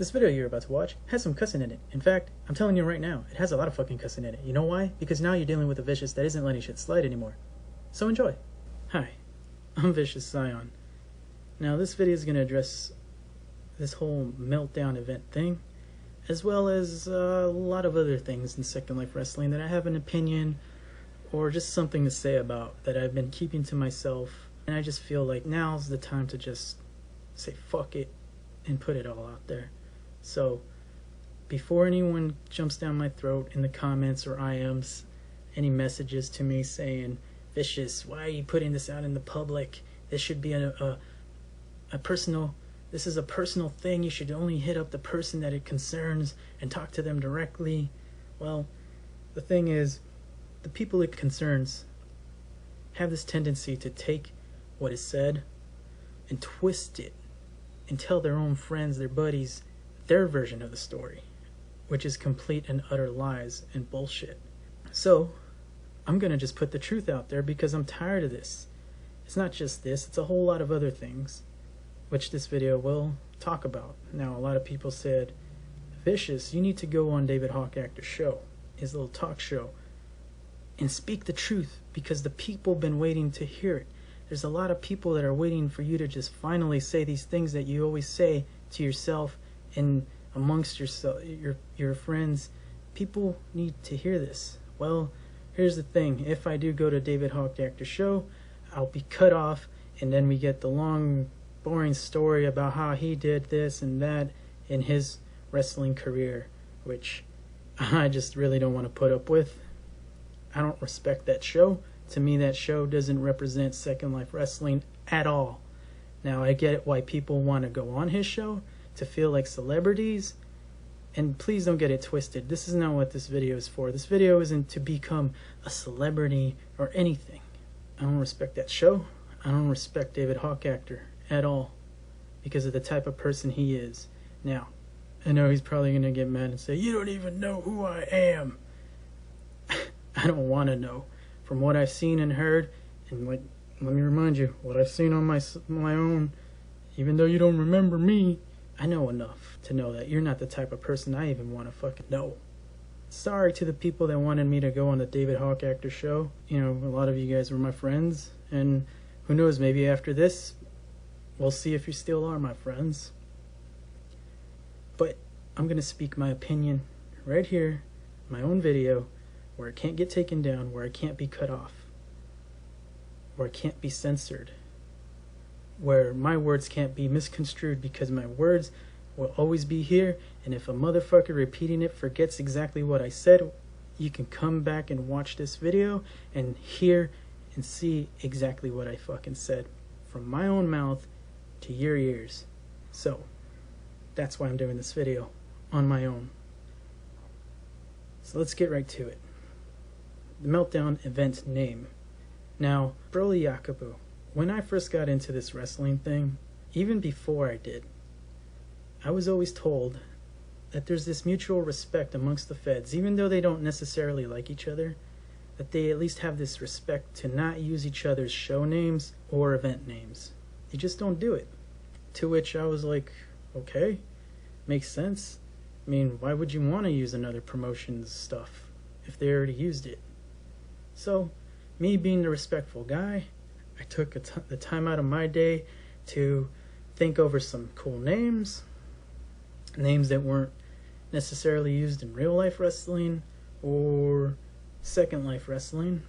This video you're about to watch has some cussing in it. In fact, I'm telling you right now, it has a lot of fucking cussing in it. You know why? Because now you're dealing with a Vicious that isn't letting shit slide anymore. So enjoy. Hi, I'm Vicious Scion. Now this video is going to address this whole meltdown event thing, as well as a lot of other things in Second Life Wrestling that I have an opinion or just something to say about that I've been keeping to myself, and I just feel like now's the time to just say fuck it and put it all out there. So before anyone jumps down my throat in the comments or IMs, any messages to me saying, Vicious, why are you putting this out in the public? This should be a personal, this is a personal thing. You should only hit up the person that it concerns and talk to them directly. Well, the thing is, the people it concerns have this tendency to take what is said and twist it and tell their own friends, their buddies, their version of the story, which is complete and utter lies and bullshit. So I'm gonna just put the truth out there because I'm tired of this. It's not just this, it's a whole lot of other things, which this video will talk about. Now, a lot of people said, Vicious, you need to go on David Hawk Actor's show, his little talk show, and speak the truth, because the people been waiting to hear it. There's a lot of people that are waiting for you to just finally say these things that you always say to yourself and amongst yourself, your friends. People need to hear this. Well, here's the thing. If I do go to David Hawk Actor's show, I'll be cut off, and then we get the long, boring story about how he did this and that in his wrestling career, which I just really don't want to put up with. I don't respect that show. To me, that show doesn't represent Second Life Wrestling at all. Now, I get why people want to go on his show, to feel like celebrities, and please don't get it twisted. This is not what this video is for. This video isn't to become a celebrity or anything. I don't respect that show. I don't respect David Hawk Actor at all because of the type of person he is. Now, I know he's probably going to get mad and say, you don't even know who I am. I don't want to know. From what I've seen and heard, and let me remind you, what I've seen on my own, even though you don't remember me, I know enough to know that you're not the type of person I even want to fucking know. Sorry to the people that wanted me to go on the David Hawk Actor show. You know, a lot of you guys were my friends, and who knows, maybe after this, we'll see if you still are my friends. But I'm going to speak my opinion right here, my own video, where it can't get taken down, where I can't be cut off, where it can't be censored, where my words can't be misconstrued, because my words will always be here, and if a motherfucker repeating it forgets exactly what I said, you can come back and watch this video and hear and see exactly what I fucking said from my own mouth to your ears. So that's why I'm doing this video on my own. So let's get right to it. The Meltdown event name. Now, Broly Yakubu, when I first got into this wrestling thing, even before I did, I was always told that there's this mutual respect amongst the feds, even though they don't necessarily like each other, that they at least have this respect to not use each other's show names or event names. You just don't do it. To which I was like, okay, makes sense. I mean, why would you want to use another promotion's stuff if they already used it? So, me being the respectful guy, I took the time out of my day to think over some cool names that weren't necessarily used in real life wrestling or Second Life Wrestling,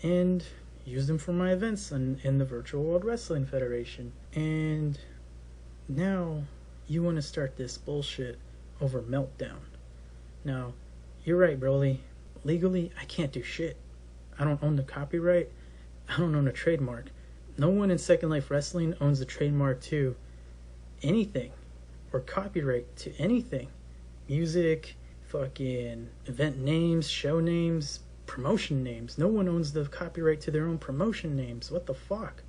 and use them for my events in the Virtual World Wrestling Federation. And now you want to start this bullshit over Meltdown. Now, you're right, Broly. Legally, I can't do shit. I don't own the copyright. I don't own a trademark. No one in Second Life Wrestling owns a trademark to anything or copyright to anything. Music, fucking event names, show names, promotion names. No one owns the copyright to their own promotion names. What the fuck?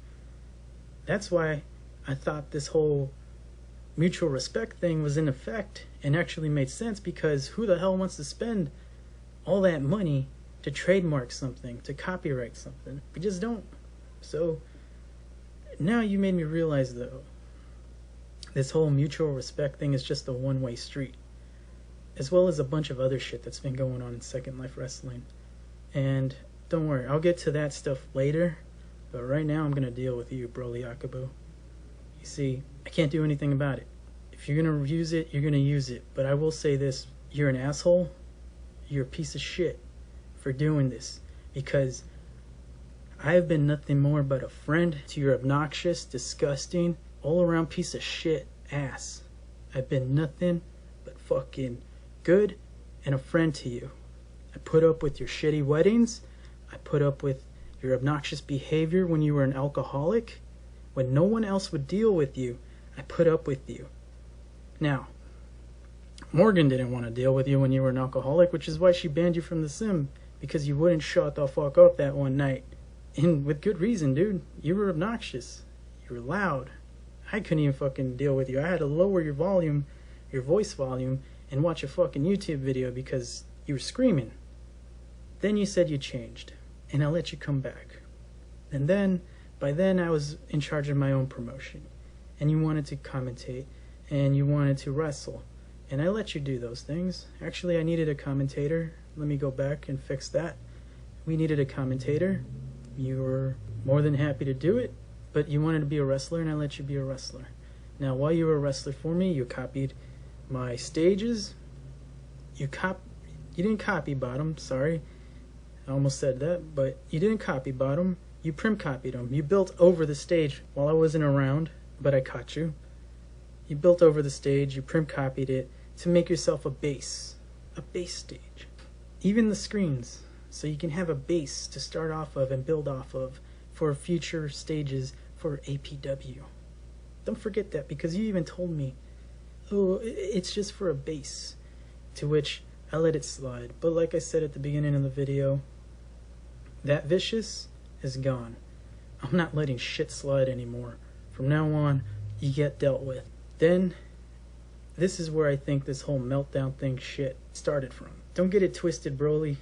That's why I thought this whole mutual respect thing was in effect and actually made sense, because who the hell wants to spend all that money to trademark something, to copyright something? We just don't. So now you made me realize, though, this whole mutual respect thing is just a one-way street, as well as a bunch of other shit that's been going on in Second Life Wrestling. And don't worry, I'll get to that stuff later, but right now I'm gonna deal with you, Broly Yakubu. You see, I can't do anything about it. If you're gonna use it, you're gonna use it. But I will say this, you're an asshole, you're a piece of shit for doing this, because I've been nothing more but a friend to your obnoxious, disgusting, all-around piece of shit ass. I've been nothing but fucking good and a friend to you. I put up with your shitty weddings. I put up with your obnoxious behavior when you were an alcoholic. When no one else would deal with you, I put up with you. Now, Morgan didn't want to deal with you when you were an alcoholic, which is why she banned you from the sim, because you wouldn't shut the fuck up that one night. And with good reason, dude. You were obnoxious. You were loud. I couldn't even fucking deal with you. I had to lower your volume, your voice volume, and watch a fucking YouTube video because you were screaming. Then you said you changed, and I let you come back. And then, by then I was in charge of my own promotion, and you wanted to commentate, and you wanted to wrestle, and I let you do those things. Actually, I needed a commentator. Let me go back and fix that. We needed a commentator. You were more than happy to do it, but you wanted to be a wrestler, and I let you be a wrestler. Now, while you were a wrestler for me, you copied my stages. You didn't copy bottom, sorry. I almost said that, but you didn't copy bottom. You prim copied them. You built over the stage while I wasn't around, but I caught you. You built over the stage, you prim copied it to make yourself a base stage. Even the screens, so you can have a base to start off of and build off of for future stages for APW. Don't forget that, because you even told me, oh, it's just for a base, to which I let it slide. But like I said at the beginning of the video, that Vicious is gone. I'm not letting shit slide anymore. From now on, you get dealt with. Then, this is where I think this whole meltdown thing shit started from. Don't get it twisted, Broly.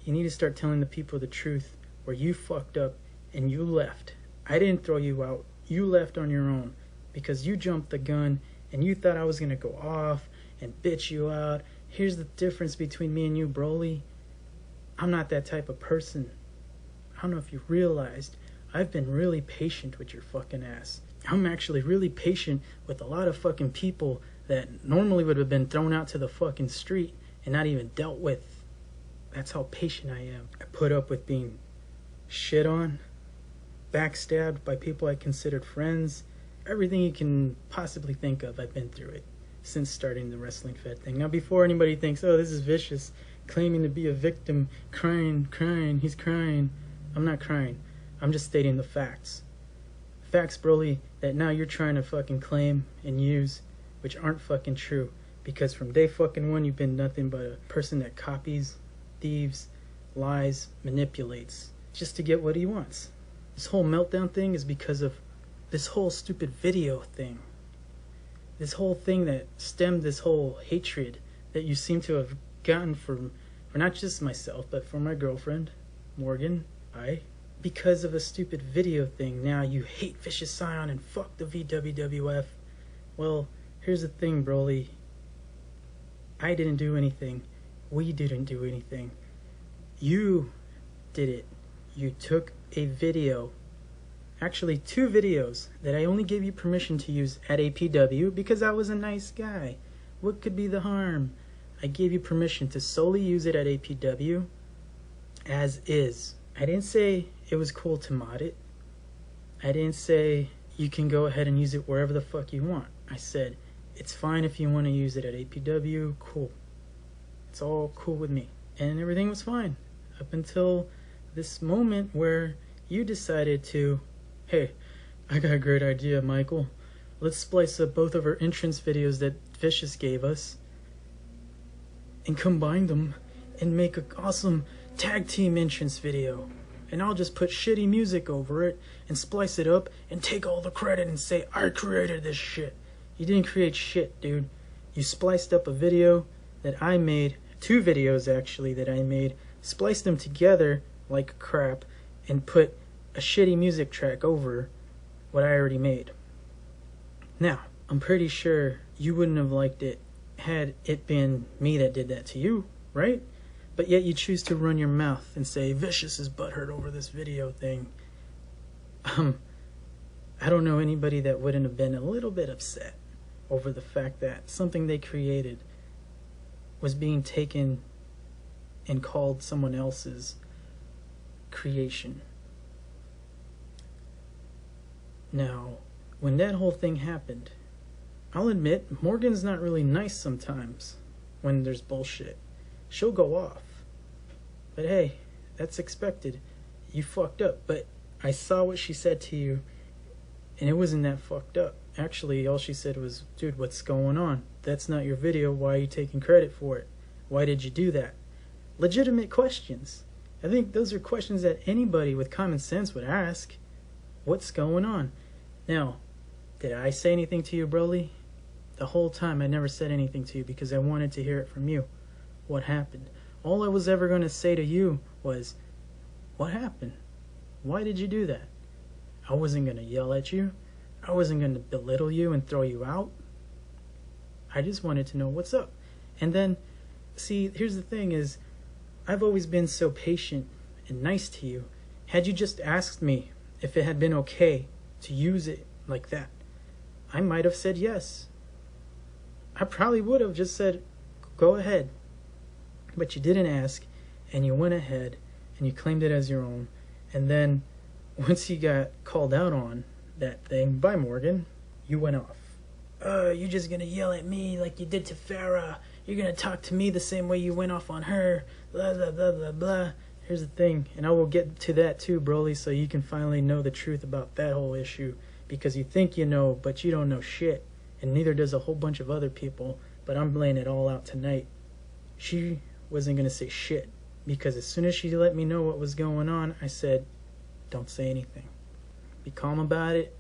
You need to start telling the people the truth, where you fucked up and you left. I didn't throw you out. You left on your own, because you jumped the gun and you thought I was gonna go off and bitch you out. Here's the difference between me and you, Broly. I'm not that type of person. I don't know if you realized, I've been really patient with your fucking ass. I'm actually really patient with a lot of fucking people that normally would have been thrown out to the fucking street and not even dealt with. That's how patient I am. I put up with being shit on, backstabbed by people I considered friends. Everything you can possibly think of, I've been through it since starting the Wrestling Fed thing. Now, before anybody thinks, oh, this is Vicious, claiming to be a victim, crying, he's crying. I'm not crying. I'm just stating the facts. Facts, Broly, that now you're trying to fucking claim and use, which aren't fucking true. Because from day fucking one, you've been nothing but a person that copies, thieves, lies, manipulates, just to get what he wants. This whole meltdown thing is because of this whole stupid video thing. This whole thing that stemmed this whole hatred that you seem to have gotten for not just myself, but for my girlfriend, Morgan, because of a stupid video thing. Now you hate Vicious Scion and fuck the VWWF. Well, here's the thing, Broly. I didn't do anything. We didn't do anything. You did it. You took a video, actually 2 videos, that I only gave you permission to use at APW because I was a nice guy. What could be the harm? I gave you permission to solely use it at APW as is. I didn't say it was cool to mod it. I didn't say you can go ahead and use it wherever the fuck you want. I said, it's fine if you want to use it at APW, cool. It's all cool with me. And everything was fine. Up until this moment where you decided to, hey, I got a great idea, Michael. Let's splice up both of our entrance videos that Vicious gave us and combine them and make an awesome tag team entrance video. And I'll just put shitty music over it and splice it up and take all the credit and say, I created this shit. You didn't create shit, dude. You spliced up a video that I made, 2 videos actually that I made, spliced them together like crap, and put a shitty music track over what I already made. Now, I'm pretty sure you wouldn't have liked it had it been me that did that to you, right? But yet you choose to run your mouth and say Vicious is butthurt over this video thing. I don't know anybody that wouldn't have been a little bit upset over the fact that something they created was being taken and called someone else's creation. Now, when that whole thing happened, I'll admit, Morgan's not really nice sometimes when there's bullshit. She'll go off. But hey, that's expected. You fucked up, but I saw what she said to you, and it wasn't that fucked up. Actually, all she said was, dude, what's going on? That's not your video. Why are you taking credit for it? Why did you do that? Legitimate questions. I think those are questions that anybody with common sense would ask. What's going on? Now, did I say anything to you, Broly? The whole time I never said anything to you because I wanted to hear it from you. What happened? All I was ever going to say to you was, what happened? Why did you do that? I wasn't going to yell at you. I wasn't going to belittle you and throw you out. I just wanted to know what's up. And then, see, here's the thing is, I've always been so patient and nice to you. Had you just asked me if it had been okay to use it like that, I might have said yes. I probably would have just said, go ahead. But you didn't ask, and you went ahead, and you claimed it as your own. And then, once you got called out on that thing by Morgan, you went off. You're just gonna yell at me like you did to Farah. You're gonna talk to me the same way you went off on her. Blah, blah, blah, blah, blah. Here's the thing, and I will get to that too, Broly, so you can finally know the truth about that whole issue. Because you think you know, but you don't know shit. And neither does a whole bunch of other people. But I'm laying it all out tonight. She wasn't gonna say shit. Because as soon as she let me know what was going on, I said, don't say anything. Be calm about it.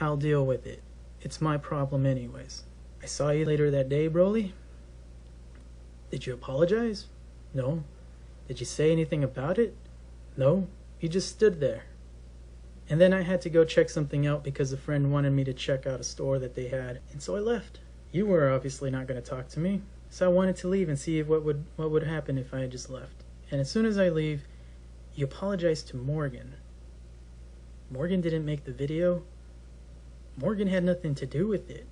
I'll deal with it. It's my problem anyways. I saw you later that day, Broly. Did you apologize? No. Did you say anything about it? No. You just stood there. And then I had to go check something out because a friend wanted me to check out a store that they had. And so I left. You were obviously not going to talk to me. So I wanted to leave and see if what would happen if I had just left. And as soon as I leave, you apologize to Morgan. Morgan didn't make the video. Morgan had nothing to do with it.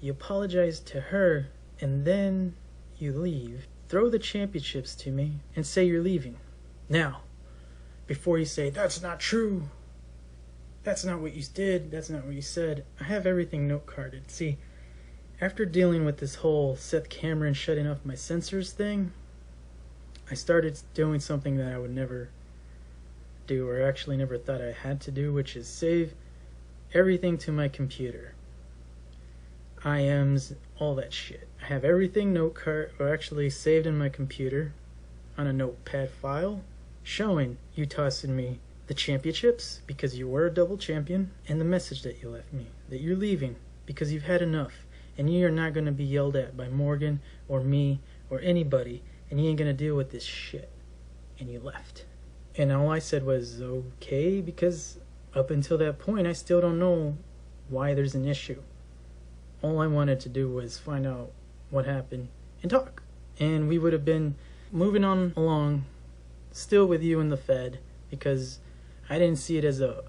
You apologize to her, and then you leave. Throw the championships to me, and say you're leaving. Now, before you say, that's not true. That's not what you did. That's not what you said. I have everything note-carded. See, after dealing with this whole Seth Cameron shutting off my sensors thing, I started doing something that I would never do, or actually never thought I had to do, which is save everything to my computer. IMs, all that shit. I have everything actually saved in my computer on a notepad file showing you tossing me the championships because you were a double champion, and the message that you left me that you're leaving because you've had enough and you are not going to be yelled at by Morgan or me or anybody, and you ain't going to deal with this shit. And you left. And all I said was okay, because up until that point I still don't know why there's an issue. All I wanted to do was find out what happened and talk. And we would have been moving on along still with you in the Fed, because I didn't see it as a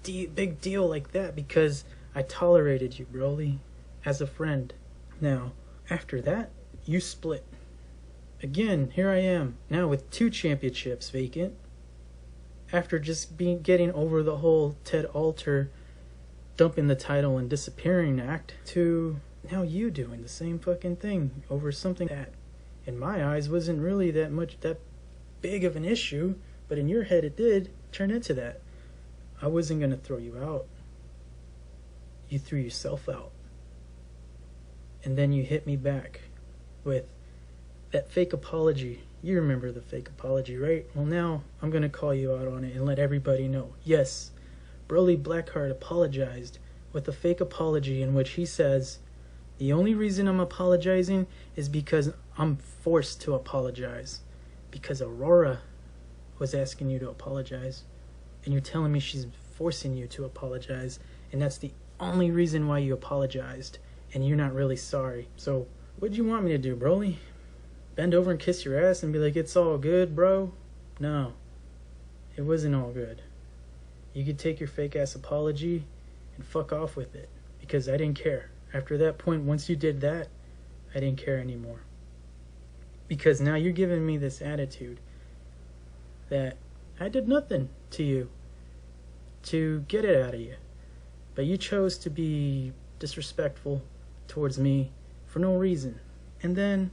big deal like that, because I tolerated you, Broly, as a friend. Now, after that, you split. Again, here I am, now with 2 championships vacant, after just getting over the whole Ted Alter dumping the title and disappearing act, to now you doing the same fucking thing over something that, in my eyes, wasn't really that big of an issue, but in your head it did turn into that. I wasn't gonna throw you out. You threw yourself out. And then you hit me back with that fake apology. You remember the fake apology, right? Well, now I'm gonna call you out on it and let everybody know. Yes, Broly Blackheart apologized with a fake apology in which he says, the only reason I'm apologizing is because I'm forced to apologize. Because Aurora was asking you to apologize. And you're telling me she's forcing you to apologize. And that's the only reason why you apologized, and you're not really sorry. So, what'd you want me to do, Broly? Bend over and kiss your ass and be like, it's all good, bro? No. It wasn't all good. You could take your fake ass apology and fuck off with it, because I didn't care. After that point, once you did that, I didn't care anymore. Because now you're giving me this attitude that I did nothing to you to get it out of you. But you chose to be disrespectful towards me for no reason. And then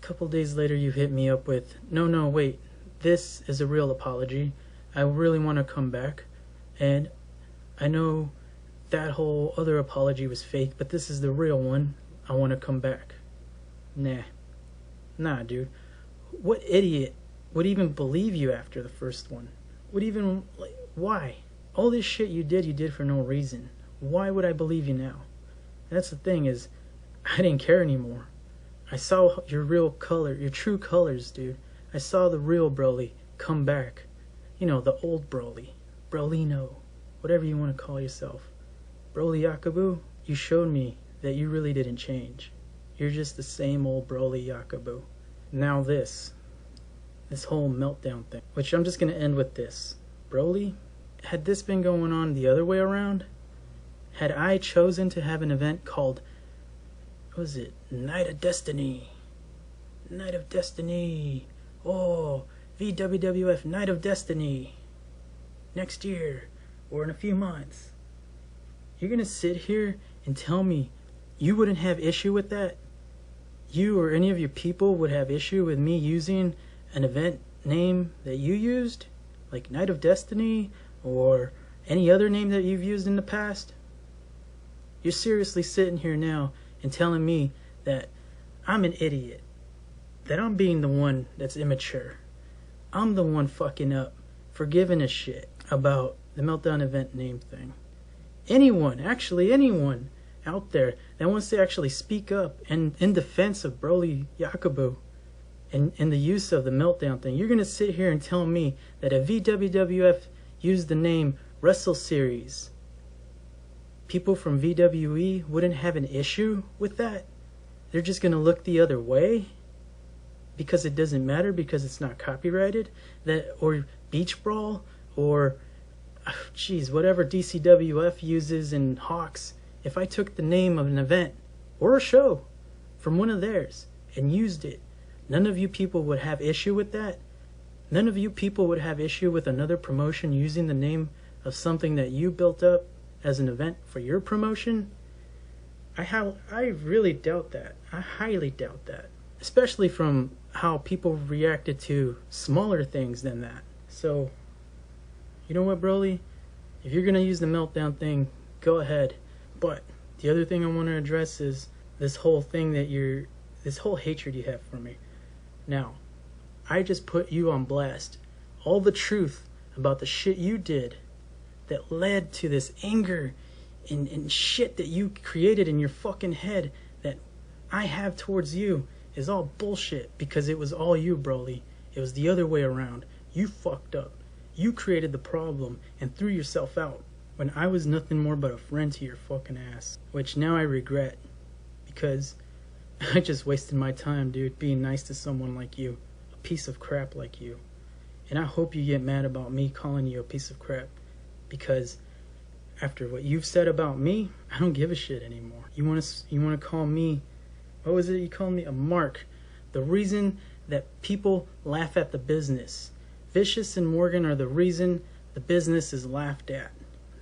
a couple days later you hit me up with, no, wait, this is a real apology. I really want to come back. And I know that whole other apology was fake, but this is the real one. I want to come back. Nah, dude. What idiot would even believe you after the first one? Why? All this shit you did for no reason. Why would I believe you now? And that's the thing is, I didn't care anymore. I saw your real color, your true colors, dude. I saw the real Broly come back. You know, the old Broly. Brolino. Whatever you want to call yourself. Broly Yakubu, you showed me that you really didn't change. You're just the same old Broly Yakubu. Now this whole meltdown thing, which I'm just going to end with this. Broly, had this been going on the other way around, had I chosen to have an event called, what was it, Night of Destiny. Night of Destiny. Oh, VWWF Night of Destiny. Next year, or in a few months. You're going to sit here and tell me you wouldn't have issue with that? You or any of your people would have issue with me using an event name that you used? Like Night of Destiny or any other name that you've used in the past? You're seriously sitting here now and telling me that I'm an idiot. That I'm being the one that's immature. I'm the one fucking up for giving a shit about the Meltdown event name thing. Anyone out there that wants to actually speak up and in defense of Broly Yakubu and the use of the Meltdown thing, you're going to sit here and tell me that if VWWF used the name Wrestle Series, people from VWE wouldn't have an issue with that? They're just going to look the other way because it doesn't matter, because it's not copyrighted? Or Beach Brawl, or whatever DCWF uses in Hawks. If I took the name of an event or a show from one of theirs and used it, none of you people would have issue with that? None of you people would have issue with another promotion using the name of something that you built up as an event for your promotion? I really doubt that. I highly doubt that. Especially from how people reacted to smaller things than that. So, you know what, Broly? If you're going to use the Meltdown thing, go ahead. But the other thing I want to address is this whole thing this whole hatred you have for me. Now, I just put you on blast. All the truth about the shit you did that led to this anger and shit that you created in your fucking head that I have towards you is all bullshit, because it was all you, Broly. It was the other way around. You fucked up. You created the problem and threw yourself out when I was nothing more but a friend to your fucking ass. Which now I regret, because I just wasted my time, dude, being nice to someone like you. A piece of crap like you. And I hope you get mad about me calling you a piece of crap, because after what you've said about me, I don't give a shit anymore. You want to call me, what was it you called me? A mark. The reason that people laugh at the business. Vicious and Morgan are the reason the business is laughed at.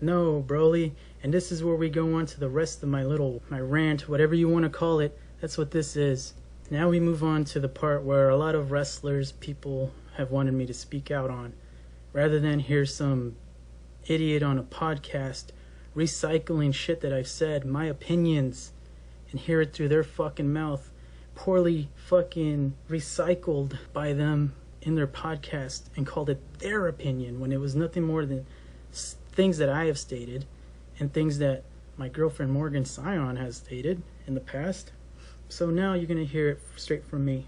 No, Broly, and this is where we go on to the rest of my rant, whatever you want to call it. That's what this is. Now we move on to the part where a lot of wrestlers, people have wanted me to speak out on. Rather than hear some idiot on a podcast recycling shit that I've said, my opinions, and hear it through their fucking mouth, poorly fucking recycled by them in their podcast and called it their opinion when it was nothing more than things that I have stated and things that my girlfriend Morgan Scion has stated in the past. So now you're going to hear it straight from me.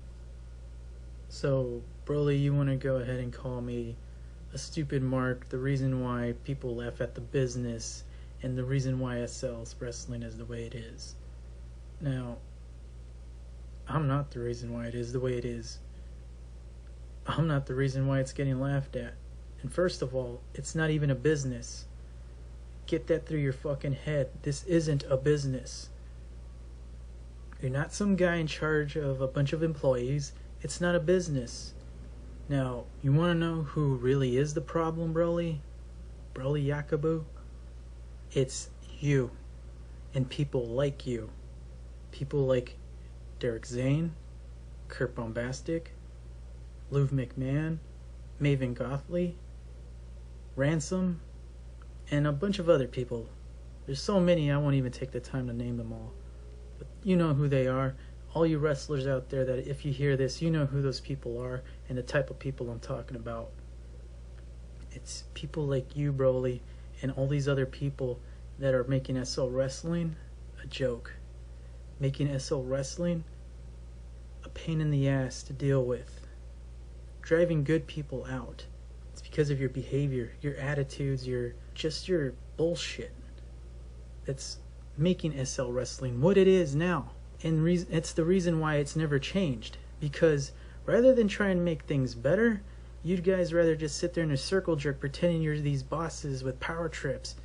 So, Broly, you want to go ahead and call me a stupid mark, the reason why people laugh at the business, and the reason why SL's wrestling is the way it is. Now, I'm not the reason why it is the way it is. I'm not the reason why it's getting laughed at. And first of all, it's not even a business. Get that through your fucking head. This isn't a business. You're not some guy in charge of a bunch of employees. It's not a business. Now, you want to know who really is the problem, Broly? Broly Yakubu? It's you. And people like you. People like Derek Zane, Kurt Bombastic, Lou McMahon, Maven Gothley, Ransom, and a bunch of other people. There's so many I won't even take the time to name them all. But you know who they are. All you wrestlers out there that if you hear this, you know who those people are and the type of people I'm talking about. It's people like you, Broly, and all these other people that are making SL Wrestling a joke. Making SL Wrestling a pain in the ass to deal with. Driving good people out. It's because of your behavior, your attitudes, your bullshit that's making SL Wrestling what it is now. And it's the reason why it's never changed. Because rather than try and make things better, you guys rather just sit there in a circle jerk pretending you're these bosses with power trips,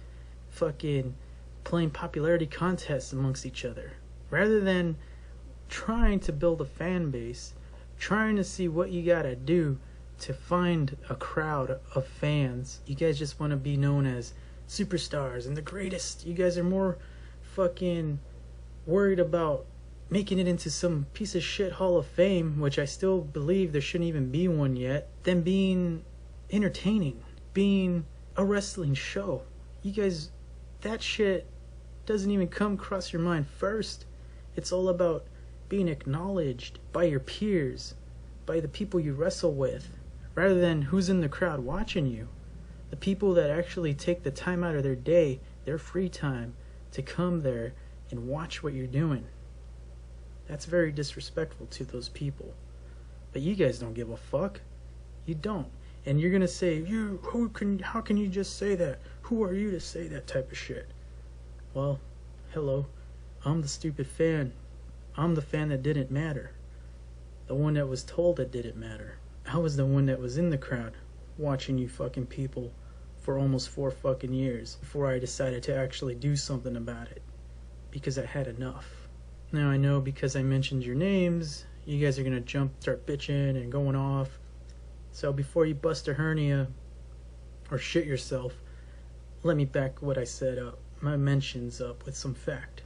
fucking playing popularity contests amongst each other. Rather than trying to build a fan base, trying to see what you gotta do to find a crowd of fans, you guys just want to be known as superstars and the greatest. You guys are more fucking worried about making it into some piece of shit Hall of Fame, which I still believe there shouldn't even be one yet, than being entertaining, being a wrestling show. You guys, that shit doesn't even come across your mind first. It's all about being acknowledged by your peers, by the people you wrestle with, rather than who's in the crowd watching you. The people that actually take the time out of their day, their free time, to come there and watch what you're doing. That's very disrespectful to those people. But you guys don't give a fuck. You don't. And you're gonna say, how can you just say that? Who are you to say that type of shit? Well, hello. I'm the stupid fan. I'm the fan that didn't matter. The one that was told it didn't matter. I was the one that was in the crowd watching you fucking people for almost 4 fucking years before I decided to actually do something about it. Because I had enough. Now I know because I mentioned your names, you guys are gonna start bitching and going off. So before you bust a hernia or shit yourself, let me back what I said up, my mentions up with some fact.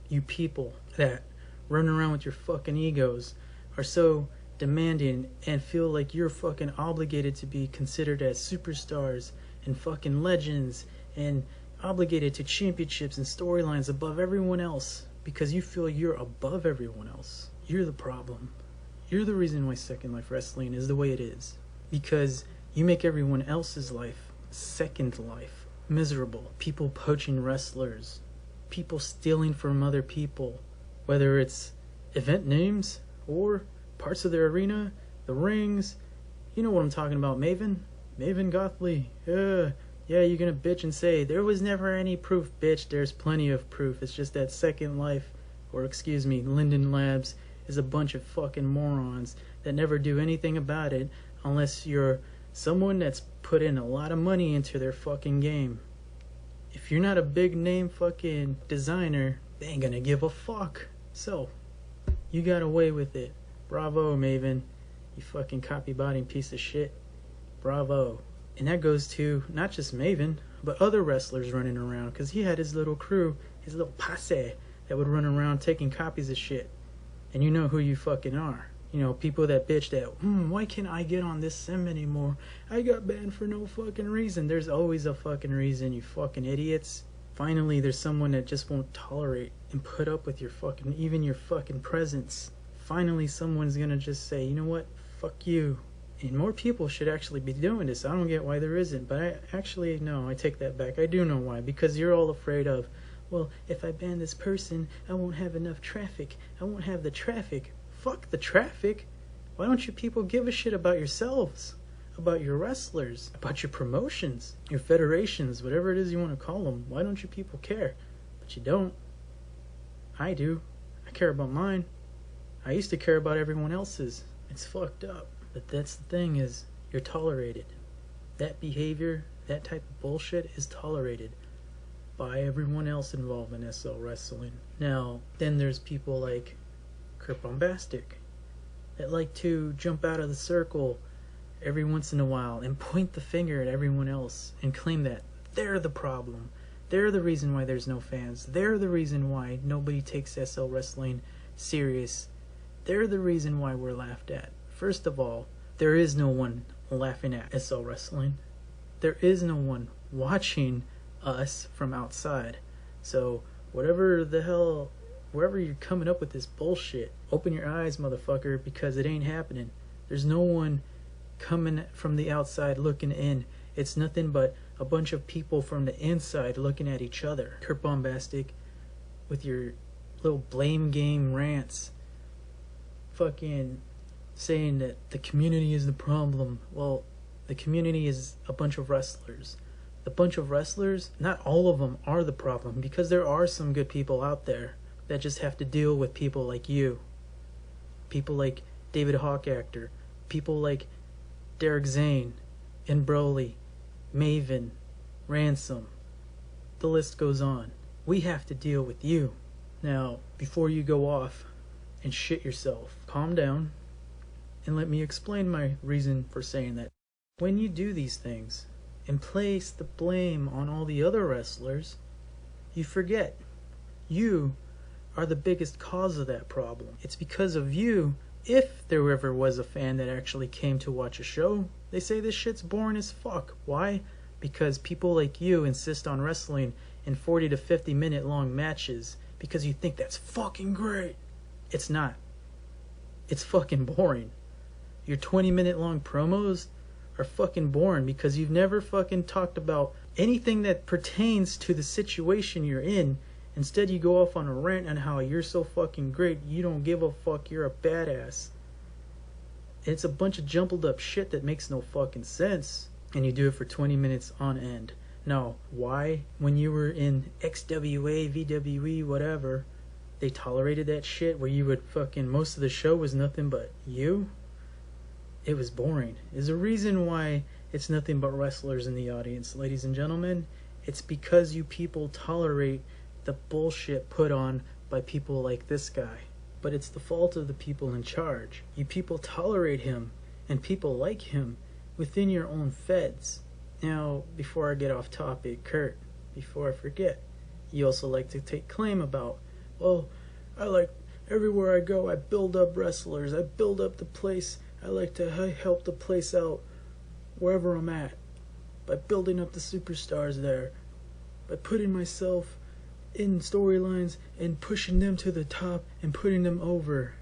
You people that run around with your fucking egos are so demanding and feel like you're fucking obligated to be considered as superstars and fucking legends and obligated to championships and storylines above everyone else because you feel you're above everyone else. You're the problem. You're the reason why Second Life Wrestling is the way it is. Because you make everyone else's life, second life, miserable. People poaching wrestlers. People stealing from other people. Whether it's event names or parts of their arena, the rings. You know what I'm talking about, Maven? Maven Gothley. Yeah, you're gonna bitch and say, there was never any proof, bitch. There's plenty of proof. It's just that Second Life, or excuse me, Linden Labs, is a bunch of fucking morons that never do anything about it unless you're someone that's put in a lot of money into their fucking game. If you're not a big name fucking designer, they ain't gonna give a fuck. So, you got away with it. Bravo, Maven. You fucking copy-botting piece of shit. Bravo. And that goes to not just Maven, but other wrestlers running around. Because he had his little crew, his little posse, that would run around taking copies of shit. And you know who you fucking are. You know, people that bitch that, why can't I get on this sim anymore? I got banned for no fucking reason. There's always a fucking reason, you fucking idiots. Finally, there's someone that just won't tolerate and put up with your fucking, even your fucking presence. Finally, someone's gonna just say, you know what? Fuck you. And more people should actually be doing this. I don't get why there isn't. But no, I take that back. I do know why. Because you're all afraid of, well, if I ban this person, I won't have enough traffic. I won't have the traffic. Fuck the traffic. Why don't you people give a shit about yourselves? about your wrestlers, about your promotions, your federations, whatever it is you want to call them. Why don't you people care? But you don't. I do. I care about mine. I used to care about everyone else's. It's fucked up. But that's the thing, is you're tolerated. That behavior, that type of bullshit is tolerated by everyone else involved in SL Wrestling. Now, then there's people like Kurt Bombastic that like to jump out of the circle every once in a while and point the finger at everyone else and claim that they're the problem. They're the reason why there's no fans. They're the reason why nobody takes SL Wrestling serious. They're the reason why we're laughed at. First of all, there is no one laughing at SL Wrestling. There is no one watching us from outside. So whatever the hell, wherever you're coming up with this bullshit, open your eyes, motherfucker, because it ain't happening. There's no one coming from the outside looking in. It's nothing but a bunch of people from the inside looking at each other. Kurt Bombastic, with your little blame game rants, fucking saying that the community is the problem. Well, the community is a bunch of wrestlers. The bunch of wrestlers, not all of them are the problem, because there are some good people out there that just have to deal with people like you. People like David Hawk Actor. People like Derek Zane and Broly, Maven, Ransom. The list goes on. We have to deal with you. Now, before you go off and shit yourself, calm down and let me explain my reason for saying that. When you do these things and place the blame on all the other wrestlers, you forget you are the biggest cause of that problem. It's because of you. If there ever was a fan that actually came to watch a show, they say this shit's boring as fuck. Why? Because people like you insist on wrestling in 40 to 50 minute long matches because you think that's fucking great. It's not. It's fucking boring. Your 20-minute long promos are fucking boring because you've never fucking talked about anything that pertains to the situation you're in. Instead, you go off on a rant on how you're so fucking great, you don't give a fuck, you're a badass. It's a bunch of jumbled up shit that makes no fucking sense. And you do it for 20 minutes on end. Now, why? When you were in XWA, VWE, whatever, they tolerated that shit where you would fucking, most of the show was nothing but you? It was boring. There's a reason why it's nothing but wrestlers in the audience, ladies and gentlemen. It's because you people tolerate the bullshit put on by people like this guy. But it's the fault of the people in charge. You people tolerate him and people like him within your own feds. Now, before I get off topic, Kurt, before I forget, you also like to take claim about, well, I like, everywhere I go, I build up wrestlers, I build up the place, I like to help the place out wherever I'm at, by building up the superstars there, by putting myself in storylines and pushing them to the top and putting them over.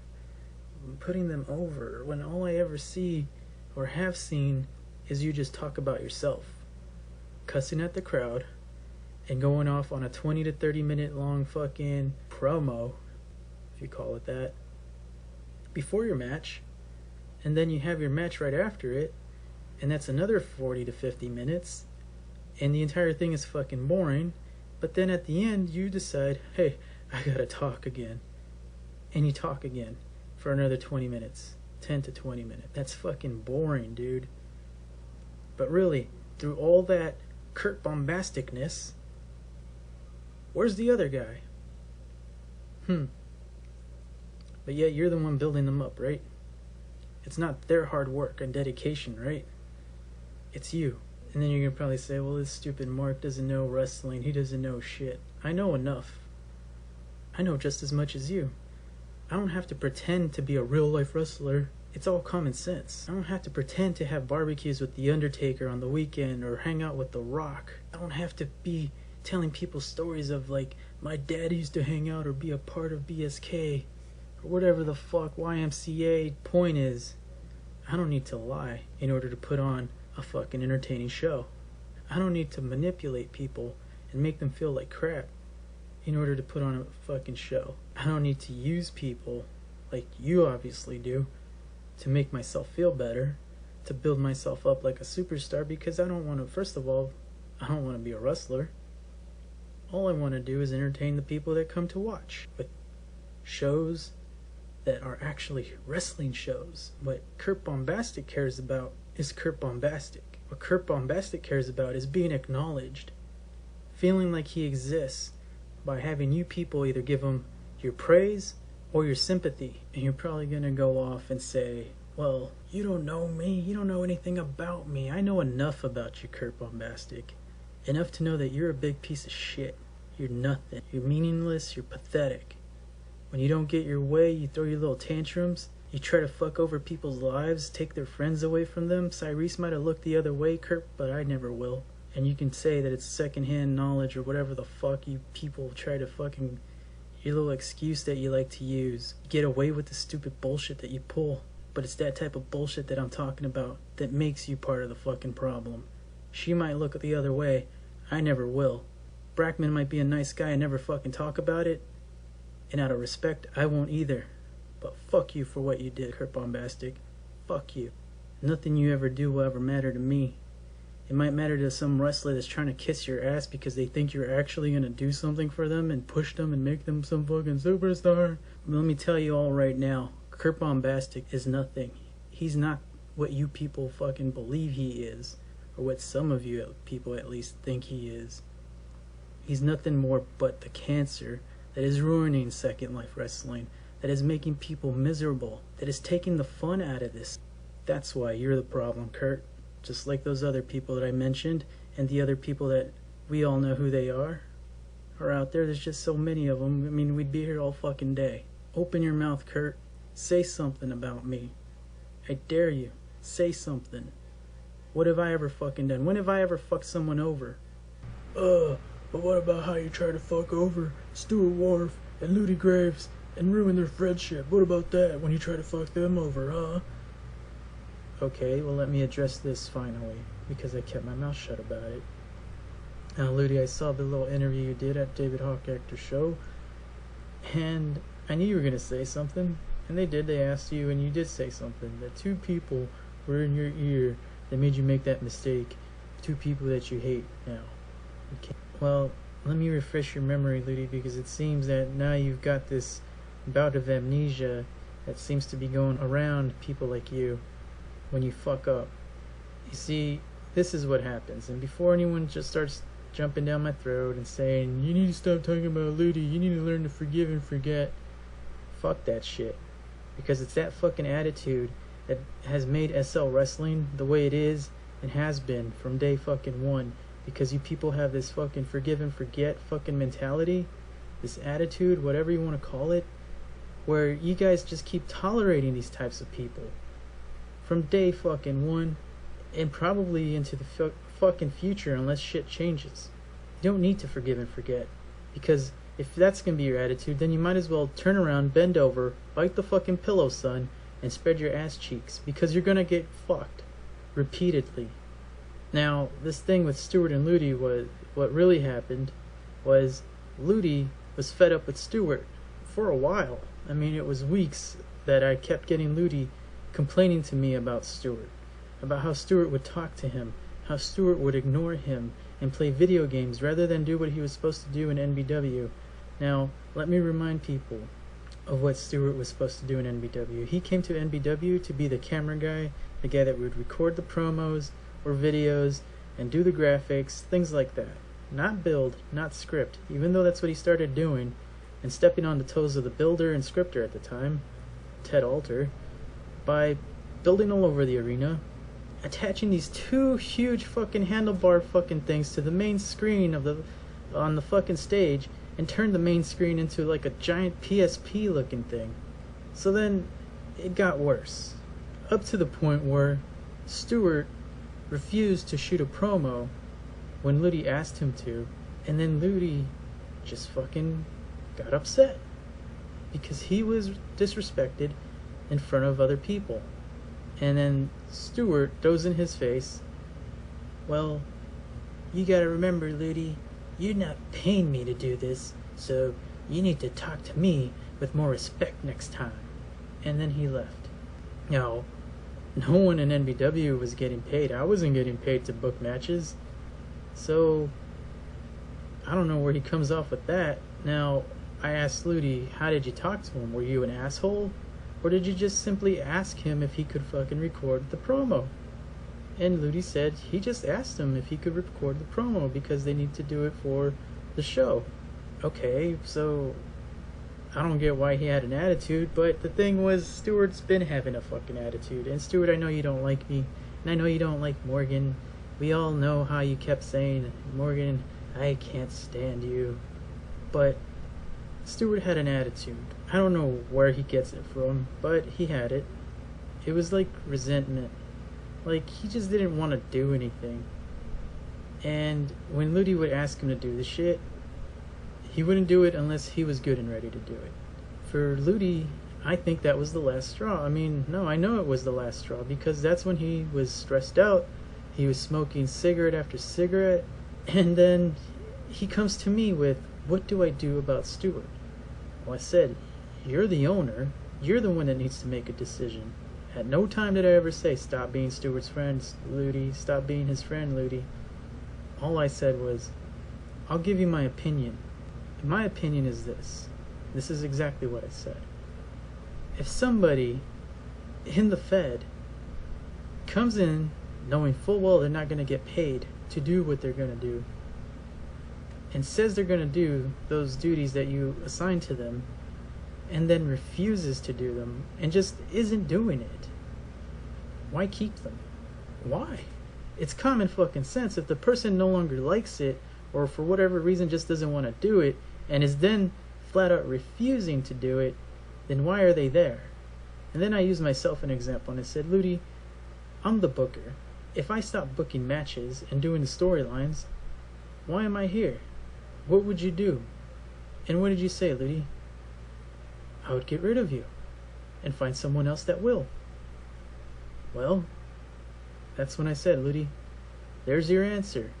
When all I ever see or have seen is you just talk about yourself, cussing at the crowd and going off on a 20 to 30 minute long fucking promo, if you call it that, before your match, and then you have your match right after it, and that's another 40 to 50 minutes, and the entire thing is fucking boring. But then at the end, you decide, hey, I gotta talk again. And you talk again for another 20 minutes, 10 to 20 minutes. That's fucking boring, dude. But really, through all that Kurt Bombasticness, where's the other guy? But yet you're the one building them up, right? It's not their hard work and dedication, right? It's you. And then you're going to probably say, well, this stupid Mark doesn't know wrestling. He doesn't know shit. I know enough. I know just as much as you. I don't have to pretend to be a real-life wrestler. It's all common sense. I don't have to pretend to have barbecues with The Undertaker on the weekend or hang out with The Rock. I don't have to be telling people stories of, like, my dad used to hang out or be a part of BSK or whatever the fuck YMCA. Point is, I don't need to lie in order to put on a fucking entertaining show. I don't need to manipulate people and make them feel like crap in order to put on a fucking show. I don't need to use people, like you obviously do, to make myself feel better, to build myself up like a superstar because I don't want to, first of all, I don't want to be a wrestler. All I want to do is entertain the people that come to watch with shows that are actually wrestling shows. What Kurt Bombastic cares about is Kurt Bombastic. What Kurt Bombastic cares about is being acknowledged, feeling like he exists by having you people either give him your praise or your sympathy. And you're probably going to go off and say, well, you don't know me. You don't know anything about me. I know enough about you, Kurt Bombastic. Enough to know that you're a big piece of shit. You're nothing. You're meaningless. You're pathetic. When you don't get your way, you throw your little tantrums. You try to fuck over people's lives, take their friends away from them. Cyrese might have looked the other way, Kurt, but I never will. And you can say that it's secondhand knowledge or whatever the fuck you people try to fucking... your little excuse that you like to use. Get away with the stupid bullshit that you pull. But it's that type of bullshit that I'm talking about that makes you part of the fucking problem. She might look the other way. I never will. Brackman might be a nice guy and never fucking talk about it. And out of respect, I won't either. But fuck you for what you did, Kurt Bombastic. Fuck you. Nothing you ever do will ever matter to me. It might matter to some wrestler that's trying to kiss your ass because they think you're actually going to do something for them and push them and make them some fucking superstar. But let me tell you all right now, Kurt Bombastic is nothing. He's not what you people fucking believe he is. Or what some of you people at least think he is. He's nothing more but the cancer that is ruining Second Life Wrestling, that is making people miserable, that is taking the fun out of this. That's why you're the problem, Kurt. Just like those other people that I mentioned, and the other people that we all know who they are out there. There's just so many of them. I mean, we'd be here all fucking day. Open your mouth, Kurt. Say something about me. I dare you. Say something. What have I ever fucking done? When have I ever fucked someone over? But what about how you try to fuck over Stuart Wharf and Ludi Graves and ruin their friendship? What about that when you try to fuck them over, huh? Okay, well let me address this finally, because I kept my mouth shut about it. Now, Ludi, I saw the little interview you did at David Hawk Actor Show, and I knew you were going to say something, and they did. They asked you, and you did say something, that two people were in your ear that made you make that mistake. Two people that you hate now. Okay. Well, let me refresh your memory, Ludi, because it seems that now you've got this bout of amnesia that seems to be going around people like you when you fuck up. You see, this is what happens, and before anyone just starts jumping down my throat and saying, you need to stop talking about Ludi, you need to learn to forgive and forget, fuck that shit. Because it's that fucking attitude that has made SL Wrestling the way it is and has been from day fucking one. Because you people have this fucking forgive and forget fucking mentality, this attitude, whatever you want to call it, where you guys just keep tolerating these types of people from day fucking one and probably into the fucking future unless shit changes. You don't need to forgive and forget, because if that's gonna be your attitude, then you might as well turn around, bend over, bite the fucking pillow, son, and spread your ass cheeks, because you're gonna get fucked repeatedly. Now, this thing with Stuart and Ludi, was what really happened was Ludi was fed up with Stuart for a while. I mean, it was weeks that I kept getting Ludi complaining to me about Stuart, about how Stuart would talk to him, how Stuart would ignore him and play video games rather than do what he was supposed to do in NBW. Now, let me remind people of what Stuart was supposed to do in NBW. He came to NBW to be the camera guy, the guy that would record the promos or videos and do the graphics, things like that. Not build, not script, even though that's what he started doing, and stepping on the toes of the builder and scripter at the time, Ted Alter, by building all over the arena, attaching these two huge fucking handlebar fucking things to the main screen of on the fucking stage, and turned the main screen into like a giant PSP looking thing. So then it got worse, up to the point where Stuart refused to shoot a promo when Ludi asked him to, and then Ludi just fucking got upset because he was disrespected in front of other people. And then Stuart throws in his face, well, you gotta remember, Ludi, you're not paying me to do this, so you need to talk to me with more respect next time. And then he left. Now, No one in NBW was getting paid. I wasn't getting paid to book matches. So, I don't know where he comes off with that. Now, I asked Ludi, how did you talk to him? Were you an asshole? Or did you just simply ask him if he could fucking record the promo? And Ludi said he just asked him if he could record the promo because they need to do it for the show. Okay, so I don't get why he had an attitude, but the thing was, Stuart's been having a fucking attitude. And Stuart, I know you don't like me, and I know you don't like Morgan. We all know how you kept saying, Morgan, I can't stand you. But Stuart had an attitude. I don't know where he gets it from, but he had it. It was like resentment. Like, he just didn't want to do anything. And when Ludi would ask him to do the shit, he wouldn't do it unless he was good and ready to do it. For Ludi, I think that was the last straw. I mean, no, I know it was the last straw because that's when he was stressed out. He was smoking cigarette after cigarette. And then he comes to me with, what do I do about Stuart? Well, I said, you're the owner. You're the one that needs to make a decision. At no time did I ever say, stop being Stuart's friend, Ludi. Stop being his friend, Ludi. All I said was, I'll give you my opinion. And my opinion is this. This is exactly what I said. If somebody in the Fed comes in knowing full well they're not going to get paid to do what they're going to do, and says they're going to do those duties that you assign to them, and then refuses to do them, and just isn't doing it, why keep them? Why? It's common fucking sense. If the person no longer likes it, or for whatever reason just doesn't want to do it, and is then flat out refusing to do it, then why are they there? And then I used myself an example, and I said, Ludi, I'm the booker. If I stop booking matches and doing the storylines, why am I here? What would you do? And what did you say, Ludi? I would get rid of you and find someone else that will. Well, that's when I said, Ludi, there's your answer.